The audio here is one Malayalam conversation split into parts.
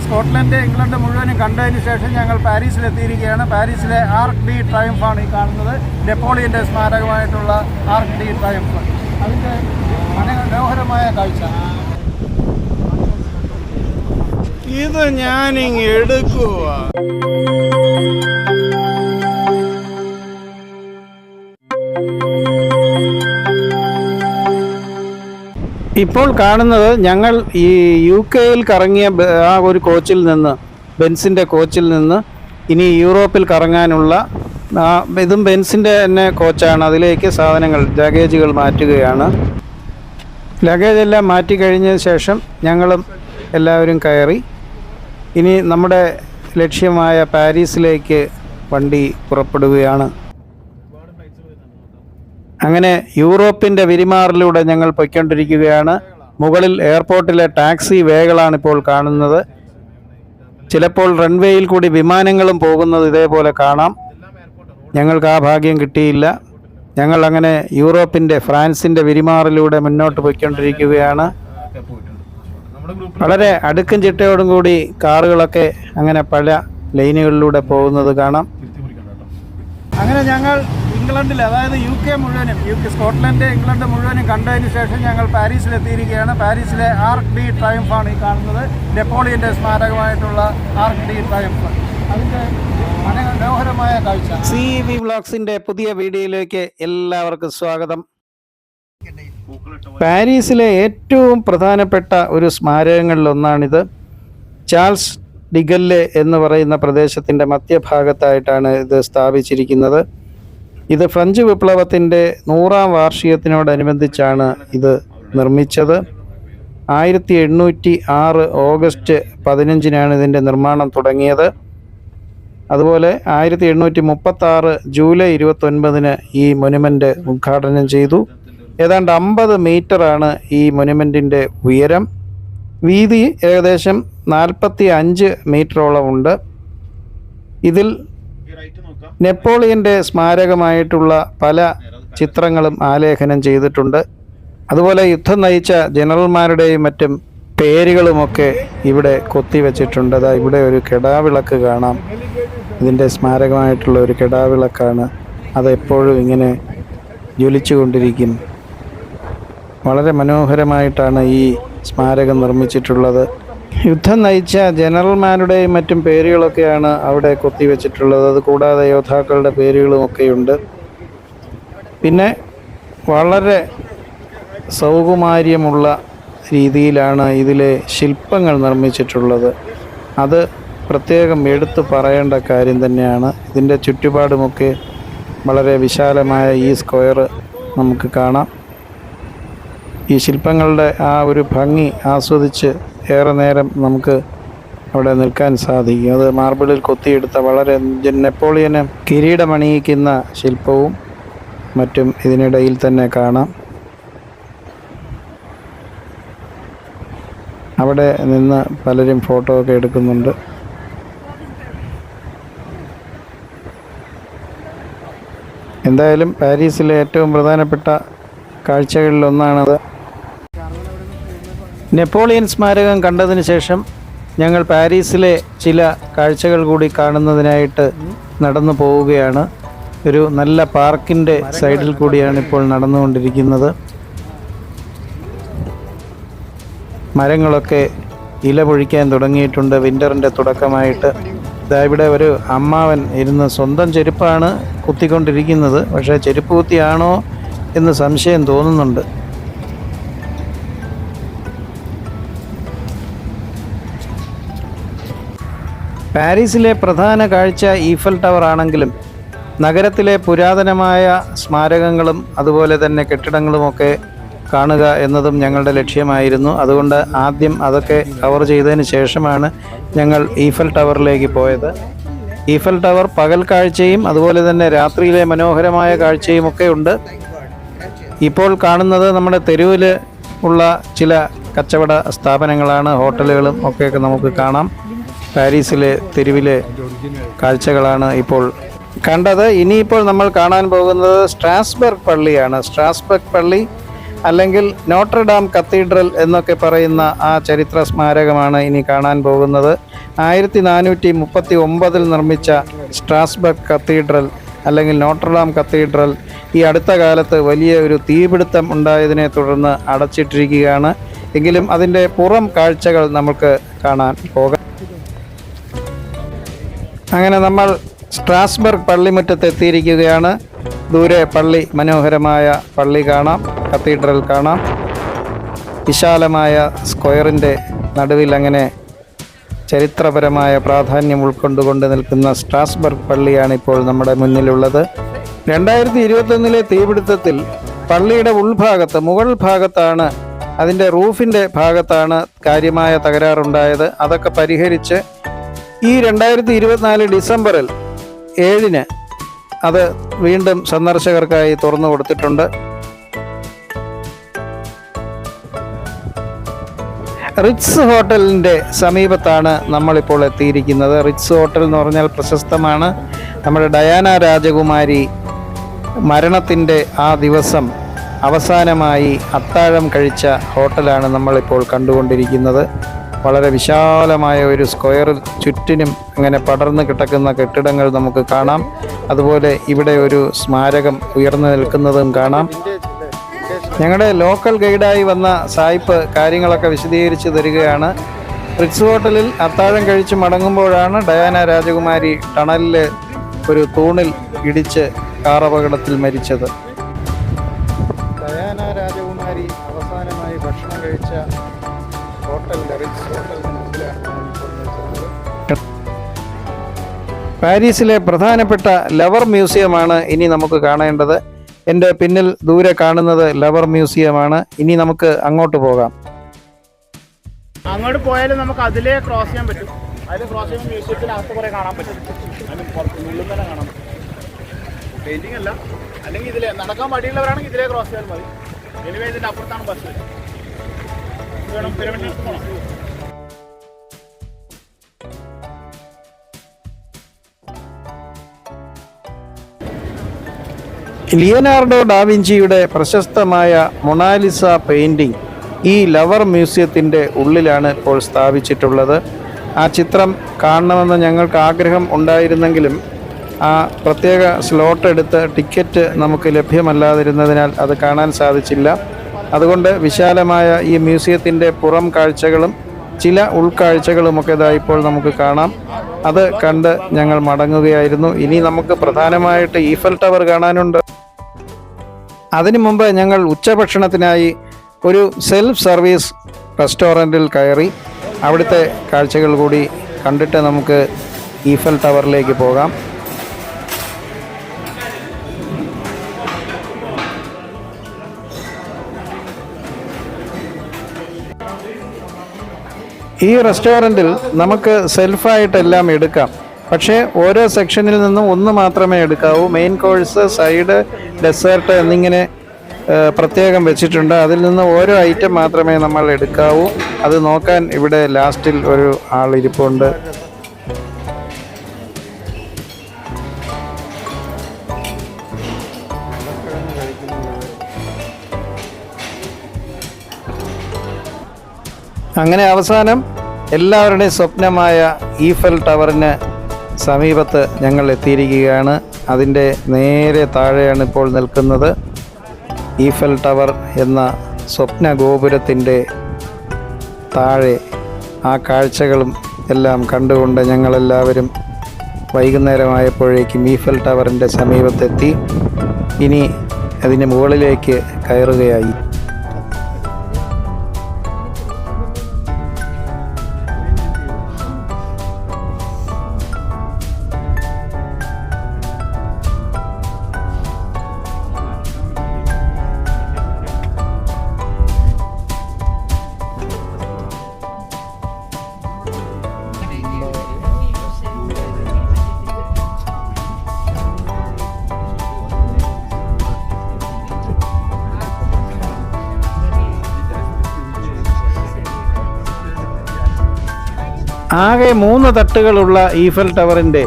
സ്കോട്ട്ലൻഡ് ഇംഗ്ലണ്ട് മുഴുവനും കണ്ടതിന് ശേഷം ഞങ്ങൾ പാരീസിലെത്തിയിരിക്കുകയാണ്. പാരീസിലെ ആർക്ക് ഡി ട്രയംഫാണ് ഈ കാണുന്നത്. നെപ്പോളിയൻ്റെ സ്മാരകമായിട്ടുള്ള ആർക്ക് ഡി ട്രയംഫ്. അതിൻ്റെ മനോഹരമായ കാഴ്ച ഇത് ഞാനിങ് എടുക്കുക. ഇപ്പോൾ കാണുന്നത് ഞങ്ങൾ ഈ UK-യിൽ കറങ്ങിയ ആ ഒരു കോച്ചിൽ നിന്ന്, ബെൻസിൻ്റെ കോച്ചിൽ നിന്ന് ഇനി യൂറോപ്പിൽ കറങ്ങാനുള്ള ഇതും ബെൻസിൻ്റെ തന്നെ കോച്ചാണ്. അതിലേക്ക് സാധനങ്ങൾ, ലഗേജുകൾ മാറ്റുകയാണ്. ലഗേജ് എല്ലാം മാറ്റി കഴിഞ്ഞ ശേഷം ഞങ്ങളും എല്ലാവരും കയറി ഇനി നമ്മുടെ ലക്ഷ്യമായ പാരീസിലേക്ക് വണ്ടി പുറപ്പെടുകയാണ്. അങ്ങനെ യൂറോപ്പിൻ്റെ വിരിമാറിലൂടെ ഞങ്ങൾ പൊയ്ക്കൊണ്ടിരിക്കുകയാണ്. മുകളിൽ എയർപോർട്ടിലെ ടാക്സി വേകളാണ് ഇപ്പോൾ കാണുന്നത്. ചിലപ്പോൾ റൺവേയിൽ കൂടി വിമാനങ്ങളും പോകുന്നത് ഇതേപോലെ കാണാം. ഞങ്ങൾക്ക് ആ ഭാഗ്യം കിട്ടിയില്ല. ഞങ്ങൾ അങ്ങനെ യൂറോപ്പിൻ്റെ, ഫ്രാൻസിൻ്റെ വിരിമാറിലൂടെ മുന്നോട്ട് പോയിക്കൊണ്ടിരിക്കുകയാണ്. വളരെ അടുക്കും ചിട്ടയോടും കൂടി കാറുകളൊക്കെ അങ്ങനെ പല ലൈനുകളിലൂടെ പോകുന്നത് കാണാം. അങ്ങനെ ഞങ്ങൾ ഇംഗ്ലണ്ടിൽ, അതായത് UK മുഴുവനും, സ്കോട്ട്ലൻഡ് ഇംഗ്ലണ്ട് മുഴുവനും കണ്ടതിന് ശേഷം ഞങ്ങൾ പാരീസിലെത്തിയിരിക്കുകയാണ്. പാരീസിലെ ആർക്ക് ഡി ട്രയംഫാണ് ഈ കാണുന്നത്. നെപ്പോളിയൻ്റെ സ്മാരകമായിട്ടുള്ള ആർക്ക് ഡി ട്രയംഫ്. അതിൻ്റെ മനോഹരമായ കാഴ്ച. CEV വ്ളോഗ്സിൻ്റെ പുതിയ വീഡിയോയിലേക്ക് എല്ലാവർക്കും സ്വാഗതം. പാരീസിലെ ഏറ്റവും പ്രധാനപ്പെട്ട ഒരു സ്മാരകങ്ങളിലൊന്നാണിത്. ചാൾസ് ഡിഗല്ലെ എന്ന് പറയുന്ന പ്രദേശത്തിൻ്റെ മധ്യഭാഗത്തായിട്ടാണ് ഇത് സ്ഥാപിച്ചിരിക്കുന്നത്. ഇത് ഫ്രഞ്ച് വിപ്ലവത്തിൻ്റെ 100ാം വാർഷികത്തിനോടനുബന്ധിച്ചാണ് ഇത് നിർമ്മിച്ചത്. 1806 ഓഗസ്റ്റ് 15-നാണ് ഇതിൻ്റെ നിർമ്മാണം തുടങ്ങിയത്. അതുപോലെ 1836 ജൂലൈ 29-ന് ഈ മൊനുമെൻ്റ് ഉദ്ഘാടനം ചെയ്തു. ഏതാണ്ട് 50 മീറ്ററാണ് ഈ മൊനുമെൻറ്റിൻ്റെ ഉയരം. വീതി ഏകദേശം 45 മീറ്ററോളം ഉണ്ട്. ഇതിൽ നെപ്പോളിയൻ്റെ സ്മാരകമായിട്ടുള്ള പല ചിത്രങ്ങളും ആലേഖനം ചെയ്തിട്ടുണ്ട്. അതുപോലെ യുദ്ധം നയിച്ച ജനറൽമാരുടെയും മറ്റും പേരുകളുമൊക്കെ ഇവിടെ കൊത്തിവെച്ചിട്ടുണ്ട്. അതാ ഇവിടെ ഒരു കെടാവിളക്ക് കാണാം. ഇതിൻ്റെ സ്മാരകമായിട്ടുള്ള ഒരു കെടാവിളക്കാണ്. അതെപ്പോഴും ഇങ്ങനെ ജ്വലിച്ചു കൊണ്ടിരിക്കും. വളരെ മനോഹരമായിട്ടാണ് ഈ സ്മാരകം നിർമ്മിച്ചിട്ടുള്ളത്. യുദ്ധം നയിച്ച ജനറൽമാരുടെയും മറ്റും പേരുകളൊക്കെയാണ് അവിടെ കൊത്തിവെച്ചിട്ടുള്ളത്. അത് കൂടാതെ യോദ്ധാക്കളുടെ പേരുകളുമൊക്കെയുണ്ട്. പിന്നെ വളരെ സൗകുമാര്യമുള്ള രീതിയിലാണ് ഇതിലെ ശില്പങ്ങൾ നിർമ്മിച്ചിട്ടുള്ളത്. അത് പ്രത്യേകം എടുത്തു പറയേണ്ട കാര്യം തന്നെയാണ്. ഇതിൻ്റെ ചുറ്റുപാടുമൊക്കെ വളരെ വിശാലമായ ഈ സ്ക്വയർ നമുക്ക് കാണാം. ഈ ശില്പങ്ങളുടെ ആ ഒരു ഭംഗി ആസ്വദിച്ച് ഏറെ നേരം നമുക്ക് അവിടെ നിൽക്കാൻ സാധിക്കും. അത് മാർബിളിൽ കൊത്തിയെടുത്ത വളരെ നെപ്പോളിയന് കിരീടമണിയിക്കുന്ന ശില്പവും മറ്റും ഇതിനിടയിൽ തന്നെ കാണാം. അവിടെ നിന്ന് പലരും ഫോട്ടോ ഒക്കെ എടുക്കുന്നുണ്ട്. എന്തായാലും പാരീസിലെ ഏറ്റവും പ്രധാനപ്പെട്ട കാഴ്ചകളിലൊന്നാണത്. നെപ്പോളിയൻ സ്മാരകം കണ്ടതിന് ശേഷം ഞങ്ങൾ പാരീസിലെ ചില കാഴ്ചകൾ കൂടി കാണുന്നതിനായിട്ട് നടന്നു പോവുകയാണ്. ഒരു നല്ല പാർക്കിൻ്റെ സൈഡിൽ കൂടിയാണ് ഇപ്പോൾ നടന്നുകൊണ്ടിരിക്കുന്നത്. മരങ്ങളൊക്കെ ഇല പൊഴിക്കാൻ തുടങ്ങിയിട്ടുണ്ട്. വിൻ്ററിൻ്റെ തുടക്കമായിട്ട് ഇവിടെ ഒരു അമ്മാവൻ ഇരുന്ന് സ്വന്തം ചെരുപ്പാണ് കുത്തിക്കൊണ്ടിരിക്കുന്നത്. പക്ഷേ ചെരുപ്പ് കുത്തിയാണോ എന്ന് സംശയം തോന്നുന്നുണ്ട്. പാരീസിലെ പ്രധാന കാഴ്ച ഈഫൽ ടവർ ആണെങ്കിലും നഗരത്തിലെ പുരാതനമായ സ്മാരകങ്ങളും അതുപോലെ തന്നെ കെട്ടിടങ്ങളുമൊക്കെ കാണുക എന്നതും ഞങ്ങളുടെ ലക്ഷ്യമായിരുന്നു. അതുകൊണ്ട് ആദ്യം അതൊക്കെ കവർ ചെയ്തതിന് ശേഷമാണ് ഞങ്ങൾ ഈഫൽ ടവറിലേക്ക് പോയത്. ഈഫൽ ടവർ പകൽ കാഴ്ചയും അതുപോലെ തന്നെ രാത്രിയിലെ മനോഹരമായ കാഴ്ചയും ഒക്കെ ഉണ്ട്. ഇപ്പോൾ കാണുന്നത് നമ്മുടെ തെരുവിൽ ഉള്ള ചില കച്ചവട സ്ഥാപനങ്ങളാണ്. ഹോട്ടലുകളും ഒക്കെയൊക്കെ നമുക്ക് കാണാം. പാരീസിലെ തെരുവിലെ കാഴ്ചകളാണ് ഇപ്പോൾ കണ്ടത്. ഇനിയിപ്പോൾ നമ്മൾ കാണാൻ പോകുന്നത് സ്ട്രാസ്ബർഗ് പള്ളിയാണ്. സ്ട്രാസ്ബർഗ് പള്ളി അല്ലെങ്കിൽ നോട്രഡാം കത്തീഡ്രൽ എന്നൊക്കെ പറയുന്ന ആ ചരിത്ര സ്മാരകമാണ് ഇനി കാണാൻ പോകുന്നത്. 1439 നിർമ്മിച്ച സ്ട്രാസ്ബർഗ് കത്തീഡ്രൽ അല്ലെങ്കിൽ നോട്രഡാം കത്തീഡ്രൽ ഈ അടുത്ത കാലത്ത് വലിയ ഒരു തീപിടുത്തം ഉണ്ടായതിനെ തുടർന്ന് അടച്ചിട്ടിരിക്കുകയാണ്. എങ്കിലും അതിൻ്റെ പുറം കാഴ്ചകൾ നമുക്ക് കാണാൻ പോകാം. അങ്ങനെ നമ്മൾ സ്ട്രാസ്ബർഗ് പള്ളിമുറ്റത്ത് എത്തിയിരിക്കുകയാണ്. ദൂരെ പള്ളി, മനോഹരമായ പള്ളി കാണാം, കത്തീഡ്രൽ കാണാം. വിശാലമായ സ്ക്വയറിൻ്റെ നടുവിൽ അങ്ങനെ ചരിത്രപരമായ പ്രാധാന്യം ഉൾക്കൊണ്ടുകൊണ്ട് നിൽക്കുന്ന സ്ട്രാസ്ബർഗ് പള്ളിയാണ് ഇപ്പോൾ നമ്മുടെ മുന്നിലുള്ളത്. 2021 തീപിടുത്തത്തിൽ പള്ളിയുടെ ഉൾഭാഗത്ത്, മുകൾ ഭാഗത്താണ്, അതിൻ്റെ റൂഫിൻ്റെ ഭാഗത്താണ് കാര്യമായ തകരാറുണ്ടായത്. അതൊക്കെ പരിഹരിച്ച് ഈ 2024 ഡിസംബറിൽ 7 അത് വീണ്ടും സന്ദർശകർക്കായി തുറന്നു കൊടുത്തിട്ടുണ്ട്. റിറ്റ്സ് ഹോട്ടലിൻ്റെ സമീപത്താണ് നമ്മളിപ്പോൾ എത്തിയിരിക്കുന്നത്. റിറ്റ്സ് ഹോട്ടൽ എന്ന് പറഞ്ഞാൽ പ്രശസ്തമാണ്. നമ്മുടെ ഡയാന രാജകുമാരി മരണത്തിൻ്റെ ആ ദിവസം അവസാനമായി അത്താഴം കഴിച്ച ഹോട്ടലാണ് നമ്മളിപ്പോൾ കണ്ടുകൊണ്ടിരിക്കുന്നത്. വളരെ വിശാലമായ ഒരു സ്ക്വയറിൽ ചുറ്റിനും അങ്ങനെ പടർന്നു കിടക്കുന്ന കെട്ടിടങ്ങൾ നമുക്ക് കാണാം. അതുപോലെ ഇവിടെ ഒരു സ്മാരകം ഉയർന്നു നിൽക്കുന്നതും കാണാം. ഞങ്ങളുടെ ലോക്കൽ ഗൈഡായി വന്ന സായിപ്പ് കാര്യങ്ങളൊക്കെ വിശദീകരിച്ച് തരികയാണ്. റിറ്റ്സ് ഹോട്ടലിൽ അത്താഴം കഴിച്ച് മടങ്ങുമ്പോഴാണ് ഡയാന രാജകുമാരി ടണലിൽ ഒരു തൂണിൽ ഇടിച്ച് കാറപകടത്തിൽ മരിച്ചത്. ഡയാന രാജകുമാരി അവസാനമായി ഭക്ഷണം കഴിച്ച ഹോട്ടൽ റിറ്റ്സ് ഹോട്ടലിന് മുമ്പിലാണ്. പാരീസിലെ പ്രധാനപ്പെട്ട ലവർ മ്യൂസിയമാണ് ഇനി നമുക്ക് കാണേണ്ടത്. എൻ്റെ പിന്നിൽ ദൂരെ കാണുന്നത് ലവർ മ്യൂസിയമാണ്. ഇനി നമുക്ക് അങ്ങോട്ട് പോകാം. അങ്ങോട്ട് പോയാലും നമുക്ക് അതിലേ ക്രോസ് ചെയ്യാൻ പറ്റും. അതിൽ ക്രോസ് ചെയ്യുമ്പോൾ മ്യൂസിയത്തിനകത്ത് കുറേ കാണാൻ പറ്റും. ഉള്ളിൽ തന്നെ കാണാൻ പറ്റും. പെയിൻറ്റിംഗ് അല്ല, അല്ലെങ്കിൽ ഇതിലെ നടക്കാൻ മടിയുള്ളവരാണെങ്കിൽ ഇതിലേ ക്രോസ് ചെയ്യാൻ മതി. എനിവേ ഇതിൻ്റെ അപ്പുറത്താണ് ബസ്. വേണം പിരമിഡിലേക്ക് പോകണം. ലിയനാർഡോ ഡാവിഞ്ചിയുടെ പ്രശസ്തമായ മൊണാലിസ പെയിൻറ്റിംഗ് ഈ ലവർ മ്യൂസിയത്തിൻ്റെ ഉള്ളിലാണ് ഇപ്പോൾ സ്ഥാപിച്ചിട്ടുള്ളത്. ആ ചിത്രം കാണണമെന്ന് ഞങ്ങൾക്ക് ആഗ്രഹം ഉണ്ടായിരുന്നെങ്കിലും ആ പ്രത്യേക സ്ലോട്ട് എടുത്ത് ടിക്കറ്റ് നമുക്ക് ലഭ്യമല്ലാതിരുന്നതിനാൽ അത് കാണാൻ സാധിച്ചില്ല. അതുകൊണ്ട് വിശാലമായ ഈ മ്യൂസിയത്തിൻ്റെ പുറം കാഴ്ചകളും ചില ഉൾക്കാഴ്ചകളുമൊക്കെ ഇതാ ഇപ്പോൾ നമുക്ക് കാണാം. അത് കണ്ട് ഞങ്ങൾ മടങ്ങുകയായിരുന്നു. ഇനി നമുക്ക് പ്രധാനമായിട്ട് ഈഫൽ ടവർ കാണാനുണ്ട്. അതിനു മുമ്പ് ഞങ്ങൾ ഉച്ചഭക്ഷണത്തിനായി ഒരു സെൽഫ് സർവീസ് റെസ്റ്റോറൻറ്റിൽ കയറി അവിടുത്തെ കാഴ്ചകൾ കൂടി കണ്ടിട്ട് നമുക്ക് ഈഫൽ ടവറിലേക്ക് പോകാം. ഈ റെസ്റ്റോറൻറ്റിൽ നമുക്ക് സെൽഫായിട്ടെല്ലാം എടുക്കാം. പക്ഷേ ഓരോ സെക്ഷനിൽ നിന്നും ഒന്ന് മാത്രമേ എടുക്കാവൂ. മെയിൻ കോഴ്സ്, സൈഡ്, ഡെസേർട്ട് എന്നിങ്ങനെ പ്രത്യേകം വെച്ചിട്ടുണ്ട്. അതിൽ നിന്ന് ഓരോ ഐറ്റം മാത്രമേ നമ്മൾ എടുക്കാവൂ. അത് നോക്കാൻ ഇവിടെ ലാസ്റ്റിൽ ഒരു ആൾ ഇരിപ്പുണ്ട്. അങ്ങനെ അവസാനം എല്ലാവരുടെയും സ്വപ്നമായ ഈഫൽ ടവറിന് സമീപത്ത് ഞങ്ങൾ എത്തിയിരിക്കുകയാണ്. അതിൻ്റെ നേരെ താഴെയാണ് ഇപ്പോൾ നിൽക്കുന്നത്. ഈഫൽ ടവർ എന്ന സ്വപ്ന ഗോപുരത്തിൻ്റെ താഴെ ആ കാഴ്ചകളും എല്ലാം കണ്ടുകൊണ്ട് ഞങ്ങളെല്ലാവരും വൈകുന്നേരമായപ്പോഴേക്കും ഈഫൽ ടവറിൻ്റെ സമീപത്തെത്തി. ഇനി അതിന് മുകളിലേക്ക് കയറുകയായി. ആകെ 3 തട്ടുകളുള്ള ഈഫൽ ടവറിൻ്റെ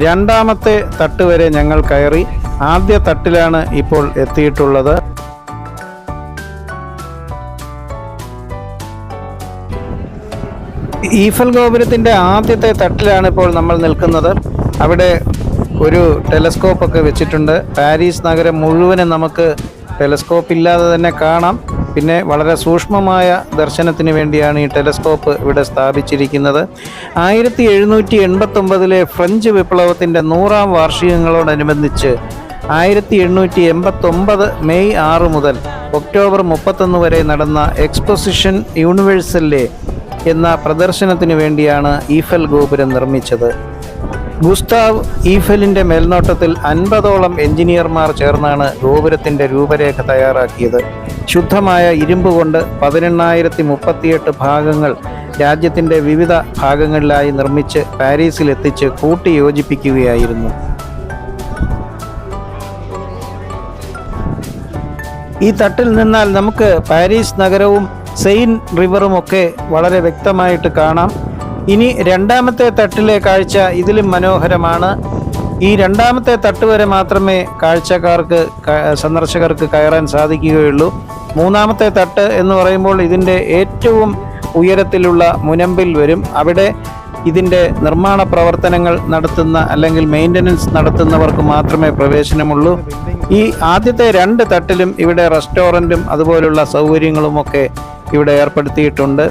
രണ്ടാമത്തെ തട്ട് വരെ ഞങ്ങൾ കയറി. ആദ്യ തട്ടിലാണ് ഇപ്പോൾ എത്തിയിട്ടുള്ളത്. ഈഫൽ ഗോപുരത്തിൻ്റെ ആദ്യത്തെ തട്ടിലാണ് ഇപ്പോൾ നമ്മൾ നിൽക്കുന്നത്. അവിടെ ഒരു ടെലസ്കോപ്പ് ഒക്കെ വെച്ചിട്ടുണ്ട്. പാരീസ് നഗരം മുഴുവനും നമുക്ക് ടെലസ്കോപ്പ് ഇല്ലാതെ തന്നെ കാണാം. പിന്നെ വളരെ സൂക്ഷ്മമായ ദർശനത്തിന് വേണ്ടിയാണ് ഈ ടെലസ്കോപ്പ് ഇവിടെ സ്ഥാപിച്ചിരിക്കുന്നത്. 1789 ഫ്രഞ്ച് വിപ്ലവത്തിൻ്റെ 100ാം വാർഷികങ്ങളോടനുബന്ധിച്ച് 1889 മെയ് 6 മുതൽ ഒക്ടോബർ 31 വരെ നടന്ന എക്സ്പോസിഷൻ യൂണിവേഴ്സലിലെ എന്ന പ്രദർശനത്തിന് വേണ്ടിയാണ് ഈഫൽ ഗോപുരം നിർമ്മിച്ചത്. ഗുസ്താവ് ഈഫലിൻ്റെ മേൽനോട്ടത്തിൽ 50ഓളം എഞ്ചിനീയർമാർ ചേർന്നാണ് ഗോപുരത്തിൻ്റെ രൂപരേഖ തയ്യാറാക്കിയത്. ശുദ്ധമായ ഇരുമ്പ് കൊണ്ട് 18038 ഭാഗങ്ങൾ രാജ്യത്തിൻ്റെ വിവിധ ഭാഗങ്ങളിലായി നിർമ്മിച്ച് പാരീസിലെത്തിച്ച് കൂട്ടി യോജിപ്പിക്കുകയായിരുന്നു. ഈ തട്ടിൽ നിന്നാൽ നമുക്ക് പാരീസ് നഗരവും സെയിൻ റിവറും ഒക്കെ വളരെ വ്യക്തമായിട്ട് കാണാം. ഇനി രണ്ടാമത്തെ തട്ടിലെ കാഴ്ച ഇതിലും മനോഹരമാണ്. ഈ രണ്ടാമത്തെ തട്ട് വരെ മാത്രമേ സന്ദർശകർക്ക് കയറാൻ സാധിക്കുകയുള്ളൂ. മൂന്നാമത്തെ തട്ട് എന്ന് പറയുമ്പോൾ ഇതിൻ്റെ ഏറ്റവും ഉയരത്തിലുള്ള മുനമ്പിൽ വരും. അവിടെ ഇതിൻ്റെ നിർമ്മാണ പ്രവർത്തനങ്ങൾ നടത്തുന്ന അല്ലെങ്കിൽ മെയിൻ്റനൻസ് നടത്തുന്നവർക്ക് മാത്രമേ പ്രവേശനമുള്ളൂ. ഈ ആദ്യത്തെ 2 തട്ടിലും ഇവിടെ റെസ്റ്റോറൻറ്റും അതുപോലുള്ള സൗകര്യങ്ങളുമൊക്കെ ഇവിടെ ഏർപ്പെടുത്തിയിട്ടുണ്ട്.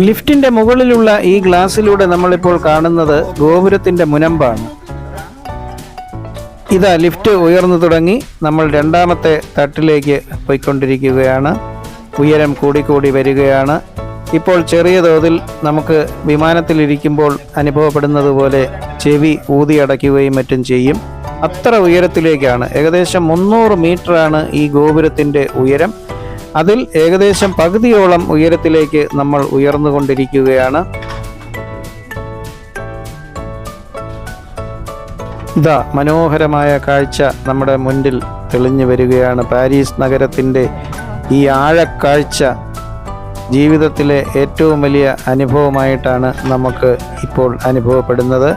ലിഫ്റ്റിൻ്റെ മുകളിലുള്ള ഈ ഗ്ലാസ്സിലൂടെ നമ്മളിപ്പോൾ കാണുന്നത് ഗോപുരത്തിൻ്റെ മുനമ്പാണ്. ഇതാ ലിഫ്റ്റ് ഉയർന്നു തുടങ്ങി. നമ്മൾ രണ്ടാമത്തെ തട്ടിലേക്ക് പോയിക്കൊണ്ടിരിക്കുകയാണ്. ഉയരം കൂടിക്കൂടി വരികയാണ്. ഇപ്പോൾ ചെറിയ തോതിൽ നമുക്ക് വിമാനത്തിലിരിക്കുമ്പോൾ അനുഭവപ്പെടുന്നത് പോലെ ചെവി ഊതിയടയ്ക്കുകയും മറ്റും ചെയ്യും. അത്ര ഉയരത്തിലേക്കാണ്. ഏകദേശം 300 മീറ്ററാണ് ഈ ഗോപുരത്തിൻ്റെ ഉയരം. അതിൽ ഏകദേശം പകുതിയോളം ഉയരത്തിലേക്ക് നമ്മൾ ഉയർന്നുകൊണ്ടിരിക്കുകയാണ്. ഇതാ മനോഹരമായ കാഴ്ച നമ്മുടെ മുന്നിൽ തെളിഞ്ഞു വരികയാണ്. പാരീസ് നഗരത്തിൻ്റെ ഈ ആഴക്കാഴ്ച ജീവിതത്തിലെ ഏറ്റവും വലിയ അനുഭവമായിട്ടാണ് നമുക്ക് ഇപ്പോൾ അനുഭവപ്പെടുന്നത്.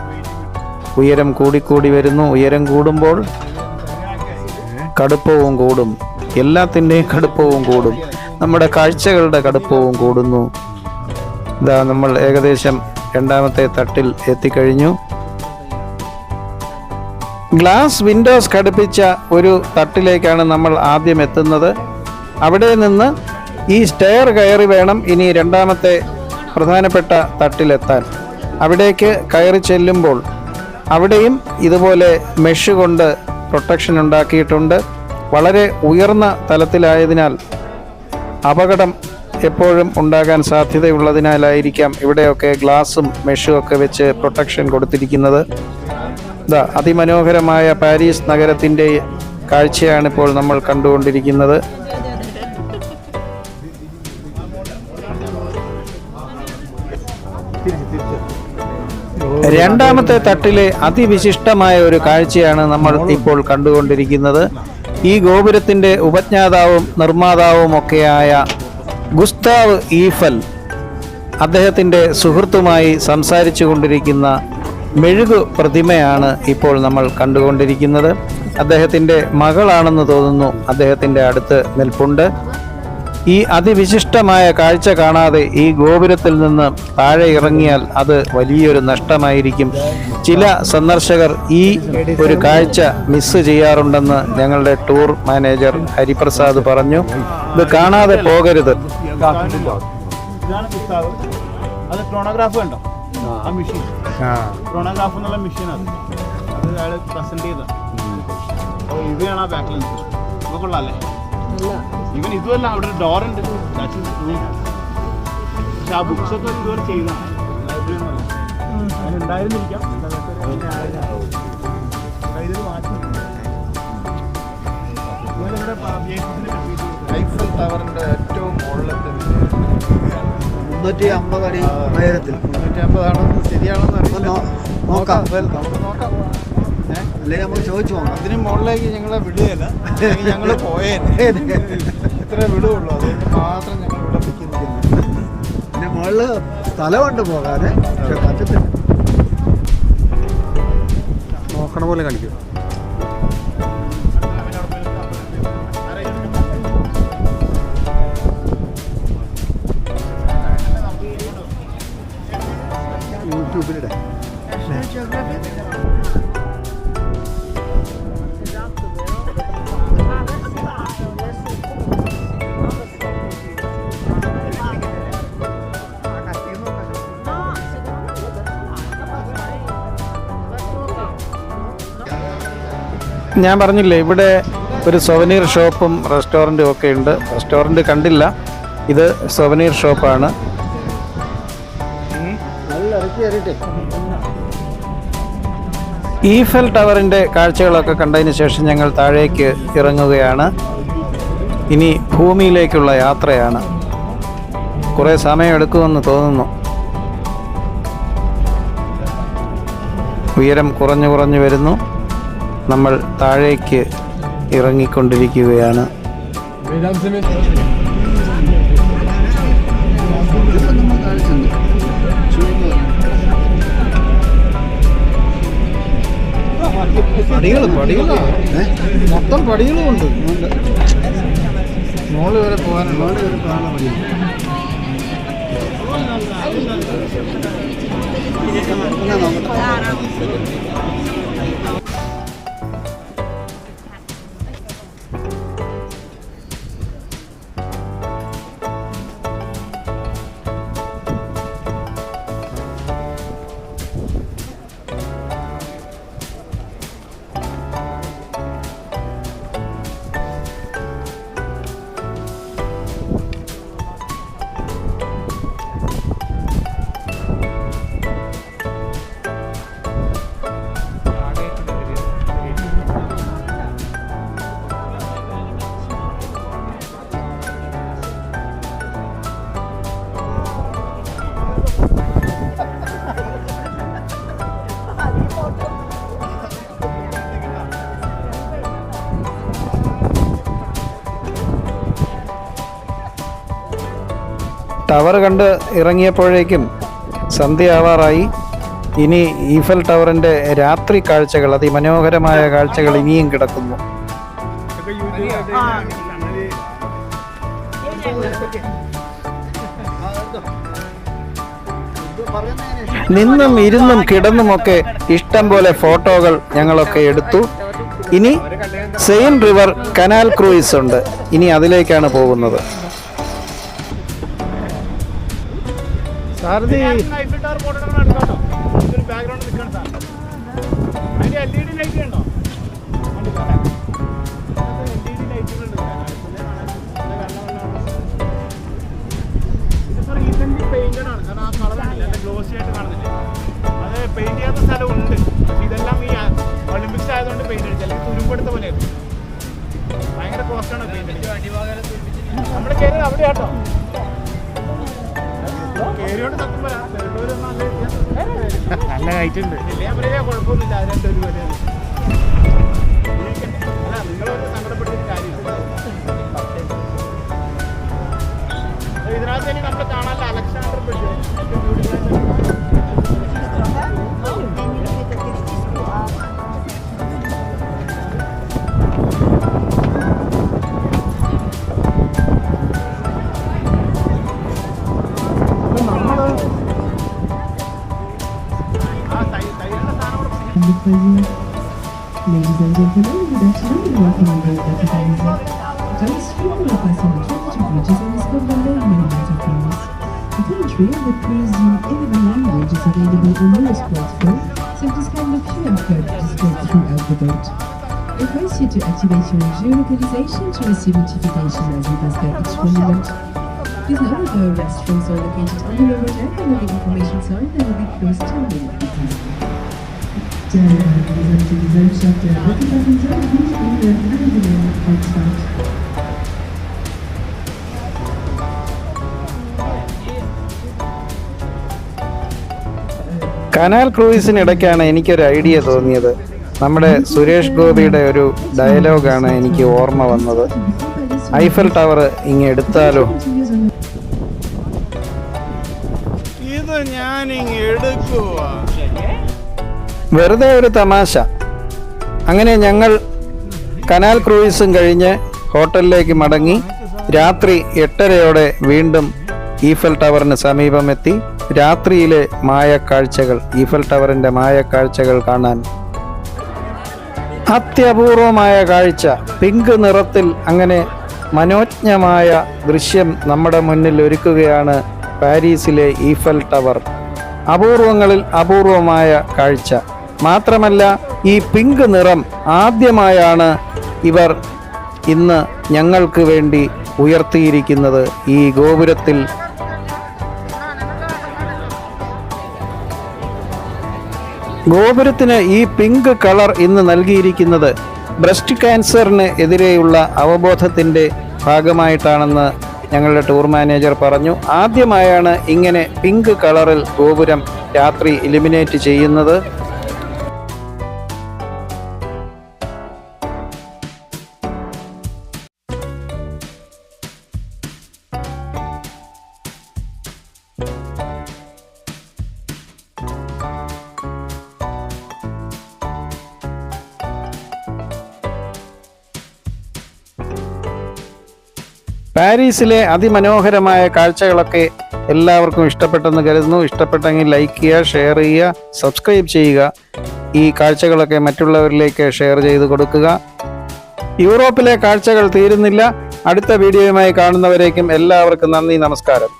ഉയരം കൂടിക്കൂടി വരുന്നു. ഉയരം കൂടുമ്പോൾ കടുപ്പവും കൂടും. എല്ലാത്തിൻ്റെയും കടുപ്പവും കൂടും. നമ്മുടെ കാഴ്ചകളുടെ കടുപ്പവും കൂടുന്നു. ഇതാ നമ്മൾ ഏകദേശം രണ്ടാമത്തെ തട്ടിൽ എത്തിക്കഴിഞ്ഞു. ഗ്ലാസ് വിൻഡോസ് ഘടിപ്പിച്ച ഒരു തട്ടിലേക്കാണ് നമ്മൾ ആദ്യം എത്തുന്നത്. അവിടെ നിന്ന് ഈ സ്റ്റെയർ കയറി വേണം ഇനി രണ്ടാമത്തെ പ്രധാനപ്പെട്ട തട്ടിലെത്താൻ. അവിടേക്ക് കയറി ചെല്ലുമ്പോൾ അവിടെയും ഇതുപോലെ മെഷ് കൊണ്ട് പ്രൊട്ടക്ഷൻ ഉണ്ടാക്കിയിട്ടുണ്ട്. വളരെ ഉയർന്ന തലത്തിലായതിനാൽ അപകടം എപ്പോഴും ഉണ്ടാകാൻ സാധ്യതയുള്ളതിനാലായിരിക്കാം ഇവിടെയൊക്കെ ഗ്ലാസും മെഷും ഒക്കെ വെച്ച് പ്രൊട്ടക്ഷൻ കൊടുത്തിരിക്കുന്നത്. ഇതാ അതിമനോഹരമായ പാരീസ് നഗരത്തിൻ്റെ കാഴ്ചയാണ് ഇപ്പോൾ നമ്മൾ കണ്ടുകൊണ്ടിരിക്കുന്നത്. രണ്ടാമത്തെ തട്ടിലെ അതിവിശിഷ്ടമായ ഒരു കാഴ്ചയാണ് നമ്മൾ ഇപ്പോൾ കണ്ടുകൊണ്ടിരിക്കുന്നത്. ഈ ഗോപുരത്തിൻ്റെ ഉപജ്ഞാതാവും നിർമ്മാതാവും ഒക്കെയായ ഗുസ്താവ് ഈഫൽ അദ്ദേഹത്തിൻ്റെ സുഹൃത്തുമായി സംസാരിച്ചു കൊണ്ടിരിക്കുന്ന മെഴുകു പ്രതിമയാണ് ഇപ്പോൾ നമ്മൾ കണ്ടുകൊണ്ടിരിക്കുന്നത്. അദ്ദേഹത്തിൻ്റെ മകളാണെന്ന് തോന്നുന്നു അദ്ദേഹത്തിൻ്റെ അടുത്ത് നിൽപ്പുണ്ട്. ഈ അതിവിശിഷ്ടമായ കാഴ്ച കാണാതെ ഈ ഗോപുരത്തിൽ നിന്ന് താഴെ ഇറങ്ങിയാൽ അത് വലിയൊരു നഷ്ടമായിരിക്കും. ചില സന്ദർശകർ ഈ ഒരു കാഴ്ച മിസ് ചെയ്യാറുണ്ടെന്ന് ഞങ്ങളുടെ ടൂർ മാനേജർ ഹരിപ്രസാദ് പറഞ്ഞു. ഇത് കാണാതെ പോകരുത്. അത് ക്രോണോഗ്രാഫ് കണ്ടോ? ആ മെഷീൻ ക്രോണോഗ്രാഫ് എന്നുള്ള മെഷീനാണ്. അത് അയാൾ പ്രസന്റ് ചെയ്തത്. അപ്പോൾ ഇവയാണ് ആ ബാക്ക് ലെൻസ്. ഇവ കൊള്ളാല്ലേ? ഇവൻ ഇതുമല്ല, അവിടെ ഒരു ഡോർ ഉണ്ട്. പക്ഷെ ആ ബുക്സ് ഒക്കെ ഇതുവരെ ചെയ്തതാണ്. ലൈബ്രറി അങ്ങനെ ഉണ്ടായിരുന്നിരിക്കാം. ഐഫൽ ടവറിന്റെ ഏറ്റവും മുകളിലത്തെ 350 അടി ഉയരത്തിൽ. 350 ആണെന്ന് ശരിയാണെന്ന് അറിയില്ല. നോക്കാം. നമുക്ക് നോക്കാം. അല്ലെങ്കിൽ നമുക്ക് ചോദിച്ചു പോകാം. അതിന് മുകളിലേക്ക് ഞങ്ങളെ വിടുകയില്ല. ഞങ്ങൾ പോയേ ഇത്ര വിടുകയുള്ളൂ. അതുകൊണ്ട് മാത്രം ഞങ്ങൾ ഇവിടെ നിൽക്കുന്നു. പിന്നെ മുകളില് സ്ഥലമുണ്ട് പോകാന്, പക്ഷെ പറ്റത്തില്ല. നോക്കണ പോലെ കാണിക്കും. യൂട്യൂബിലിടെ ഞാൻ പറഞ്ഞില്ലേ ഇവിടെ ഒരു സൊവനീർ ഷോപ്പും റെസ്റ്റോറൻറ്റും ഒക്കെ ഉണ്ട്. റെസ്റ്റോറൻറ്റ് കണ്ടില്ല, ഇത് സൊവനീർ ഷോപ്പാണ്. നല്ല ഇറക്കി കയറിയിട്ടേ. ഈഫൽ ടവറിൻ്റെ കാഴ്ചകളൊക്കെ കണ്ടതിന് ശേഷം ഞങ്ങൾ താഴേക്ക് ഇറങ്ങുകയാണ്. ഇനി ഭൂമിയിലേക്കുള്ള യാത്രയാണ്. കുറേ സമയം എടുക്കുമെന്ന് തോന്നുന്നു. ഉയരം കുറഞ്ഞു കുറഞ്ഞു വരുന്നു. നമ്മൾ താഴേക്ക് ഇറങ്ങിക്കൊണ്ടിരിക്കുകയാണ്. മൊത്തം പടികളും ഉണ്ട്. മോള് വരെ പോകാനുള്ള ടവർ കണ്ട് ഇറങ്ങിയപ്പോഴേക്കും സന്ധ്യയാവാറായി. ഇനി ഈഫൽ ടവറിൻ്റെ രാത്രി കാഴ്ചകൾ, അതിമനോഹരമായ കാഴ്ചകൾ ഇനിയും കിടക്കുന്നു. നിന്നും ഇരുന്നും കിടന്നുമൊക്കെ ഇഷ്ടം പോലെ ഫോട്ടോകൾ ഞങ്ങളൊക്കെ എടുത്തു. ഇനി സെയിൻ റിവർ കനാൽ ക്രൂയിസ് ഉണ്ട്. ഇനി അതിലേക്കാണ് പോകുന്നത്. സാരഥി ഐഫിൽ ടവർ ഫോട്ടോ എടുക്കാട്ടോ. ഇതൊരു ബാക്ക്ഗ്രൗണ്ട് നിൽക്കണം സാർ. അതിന്റെ LED ലൈറ്റ് ഉണ്ടോ? LED ലൈറ്റുകളുണ്ട്. ഇതിപ്പോൾ റീസെന്റ് പെയിന്റഡ് ആണ്. കാരണം ആ കളർ നല്ല ഗ്ലോസി ആയിട്ട് കാണുന്നില്ലേ? അത് പെയിന്റ് ചെയ്യാത്ത സ്ഥലമുണ്ട്. ഇതെല്ലാം ഈ ഒളിമ്പിക്സ് ആയതുകൊണ്ട് പെയിന്റ് അടിച്ചു. അല്ലെങ്കിൽ തുരുമ്പെടുത്ത പോലെ ഭയങ്കര കോസ്റ്റാണ് പെയിന്റ് അടിച്ചത്. നമ്മൾ കയറി അവിടെയാട്ടോ. നല്ല ഹൈറ്റ് ഉണ്ട്. കുഴപ്പമൊന്നുമില്ല. അതിനകത്ത് ഒരു പോലെ അല്ല, നിങ്ങളൊക്കെ സങ്കടപ്പെട്ടിട്ട് കാര്യമില്ല. ഇതിനകത്ത് ഇനി നമ്മൾ കാണാനുള്ള Alexander bridge Ladies and gentlemen, good afternoon and welcome on board the Titanic. Today's stream will pass on 22 bridges and is covered by many water falls. The commentary that plays you in every language is available on your smartphone, so it is kind of QR code displayed throughout the boat. I advise you to activate your geolocalization to receive notification as we pass by each monument. Please note that the restrooms are located on the lower deck and the information sign that will be closed to immediately. Der gesamte Gesellschaft der Rückenpassage nicht in der angenehmen Kreuzfahrt. Canal ക്രൂയിസിനിടയ്ക്കാണ് എനിക്കൊരു ഐഡിയ തോന്നിയത്. നമ്മുടെ സുരേഷ് ഗോപിയുടെ ഒരു ഡയലോഗാണ് എനിക്ക് ഓർമ്മ വന്നത്. ഐഫൽ ടവർ ഇങ്ങ് എടുത്താലോ? ഇത് ഞാനിങ് എടുക്കുക. വെറുതെ ഒരു തമാശ. അങ്ങനെ ഞങ്ങൾ കനാൽ ക്രൂയിസും കഴിഞ്ഞ് ഹോട്ടലിലേക്ക് മടങ്ങി. രാത്രി 8:30 വീണ്ടും ഈഫൽ ടവറിന് സമീപമെത്തി. രാത്രിയിലെ മായക്കാഴ്ചകൾ, ഈഫൽ ടവറിൻ്റെ മായക്കാഴ്ചകൾ കാണാൻ അത്യപൂർവമായ കാഴ്ച. പിങ്ക് നിറത്തിൽ അങ്ങനെ മനോജ്ഞമായ ദൃശ്യം നമ്മുടെ മുന്നിൽ ഒരുക്കുകയാണ് പാരീസിലെ ഈഫൽ ടവർ. അപൂർവങ്ങളിൽ അപൂർവമായ കാഴ്ച. മാത്രമല്ല, ഈ പിങ്ക് നിറം ആദ്യമായാണ് ഇവർ ഇന്ന് ഞങ്ങൾക്ക് വേണ്ടി ഉയർത്തിയിരിക്കുന്നത്. ഈ ഗോപുരത്തിൽ ഗോപുരത്തിന് ഈ പിങ്ക് കളർ ഇന്ന് നൽകിയിരിക്കുന്നത് ബ്രസ്റ്റ് ക്യാൻസറിന് എതിരെയുള്ള അവബോധത്തിൻ്റെ ഭാഗമായിട്ടാണെന്ന് ഞങ്ങളുടെ ടൂർ മാനേജർ പറഞ്ഞു. ആദ്യമായാണ് ഇങ്ങനെ പിങ്ക് കളറിൽ ഗോപുരം രാത്രി ഇലുമിനേറ്റ് ചെയ്യുന്നത്. പാരീസിലെ അതിമനോഹരമായ കാഴ്ചകളൊക്കെ എല്ലാവർക്കും ഇഷ്ടപ്പെട്ടെന്ന് കരുതുന്നു. ഇഷ്ടപ്പെട്ടെങ്കിൽ ലൈക്ക് ചെയ്യുക, ഷെയർ ചെയ്യുക, സബ്സ്ക്രൈബ് ചെയ്യുക. ഈ കാഴ്ചകളൊക്കെ മറ്റുള്ളവരിലേക്ക് ഷെയർ ചെയ്ത് കൊടുക്കുക. യൂറോപ്പിലെ കാഴ്ചകൾ തീരുന്നില്ല. അടുത്ത വീഡിയോയുമായി കാണുന്നവരേക്കും എല്ലാവർക്കും നന്ദി, നമസ്കാരം.